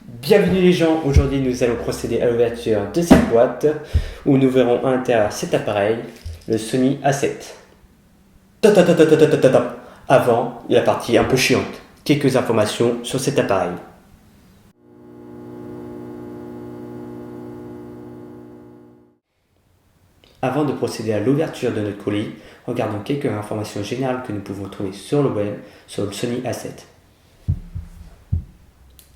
Bienvenue les gens, aujourd'hui nous allons procéder à l'ouverture de cette boîte où nous verrons à l'intérieur cet appareil, le Sony A7. Avant, la partie un peu chiante, quelques informations sur cet appareil. Avant de procéder à l'ouverture de notre colis, regardons quelques informations générales que nous pouvons trouver sur le web sur le Sony A7.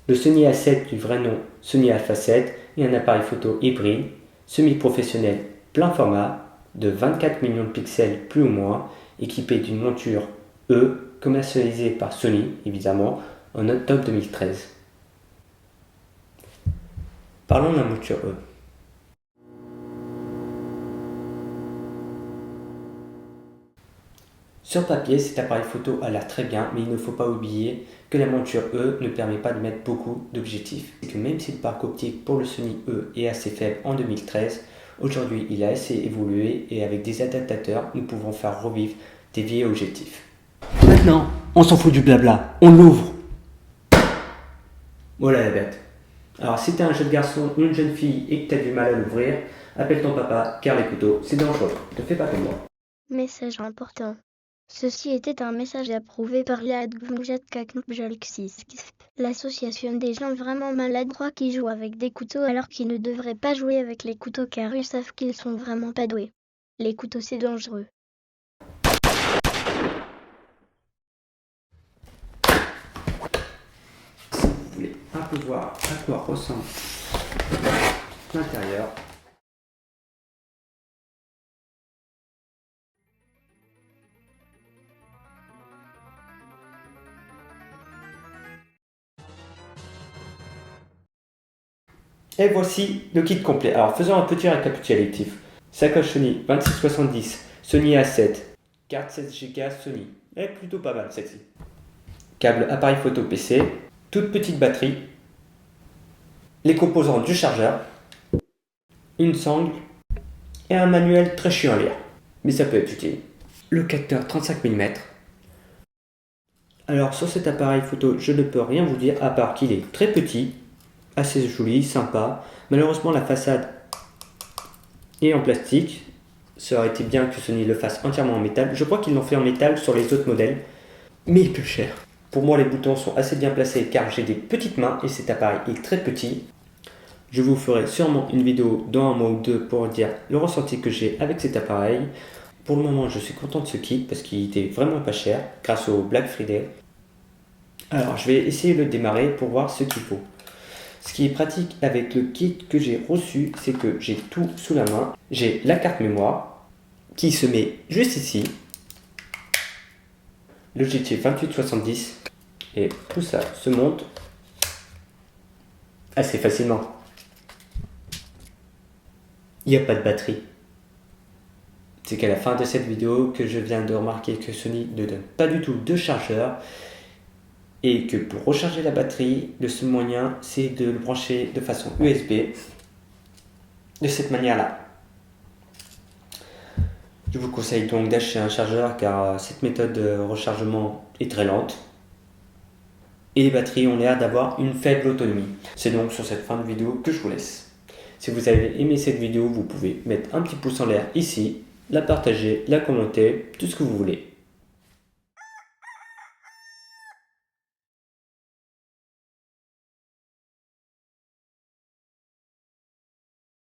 Le Sony A7 du vrai nom Sony Alpha 7 est un appareil photo hybride, semi-professionnel plein format de 24 millions de pixels plus ou moins, équipé d'une monture E commercialisée par Sony évidemment en octobre 2013. Parlons de la monture E. Sur papier, cet appareil photo a l'air très bien, mais il ne faut pas oublier que la monture E ne permet pas de mettre beaucoup d'objectifs. Et que même si le parc optique pour le Sony E est assez faible en 2013, aujourd'hui il a assez évolué et avec des adaptateurs, nous pouvons faire revivre des vieils objectifs. Maintenant, on s'en fout du blabla, on l'ouvre. Voilà la bête. Alors si t'es un jeune garçon ou une jeune fille et que t'as du mal à l'ouvrir, appelle ton papa car les couteaux c'est dangereux, ne fais pas comme moi. Message important. Ceci était un message approuvé par l'association des gens vraiment maladroits qui jouent avec des couteaux alors qu'ils ne devraient pas jouer avec les couteaux car ils savent qu'ils sont vraiment pas doués. Les couteaux c'est dangereux. Si vous voulez un peu voir à quoi ressemble l'intérieur, et voici le kit complet. Alors faisons un petit récapitulatif. Sacoche Sony 2670, Sony A7, carte 16 Go Sony. Elle est plutôt pas mal celle-ci. Câble appareil photo PC, toute petite batterie, les composants du chargeur, une sangle et un manuel très chiant à lire. Mais ça peut être utile. Le capteur 35 mm. Alors sur cet appareil photo, je ne peux rien vous dire à part qu'il est très petit, assez joli, sympa. Malheureusement la façade est en plastique. Ça aurait été bien que Sony le fasse entièrement en métal. Je crois qu'ils l'ont fait en métal sur les autres modèles, mais il est plus cher. Pour moi les boutons sont assez bien placés car j'ai des petites mains et cet appareil est très petit. Je vous ferai sûrement une vidéo dans un mois ou deux pour dire le ressenti que j'ai avec cet appareil. Pour le moment je suis content de ce kit parce qu'il était vraiment pas cher grâce au Black Friday. Alors je vais essayer de le démarrer pour voir ce qu'il faut. Ce qui est pratique avec le kit que j'ai reçu, c'est que j'ai tout sous la main. J'ai la carte mémoire qui se met juste ici, l'objectif 28-70 et tout ça se monte assez facilement. Il n'y a pas de batterie. C'est qu'à la fin de cette vidéo que je viens de remarquer que Sony ne donne pas du tout de chargeur et que pour recharger la batterie, le seul moyen c'est de le brancher de façon USB de cette manière-là. Je vous conseille donc d'acheter un chargeur car cette méthode de rechargement est très lente et les batteries ont l'air d'avoir une faible autonomie. C'est donc sur cette fin de vidéo que je vous laisse. Si vous avez aimé cette vidéo, vous pouvez mettre un petit pouce en l'air ici, la partager, la commenter, tout ce que vous voulez.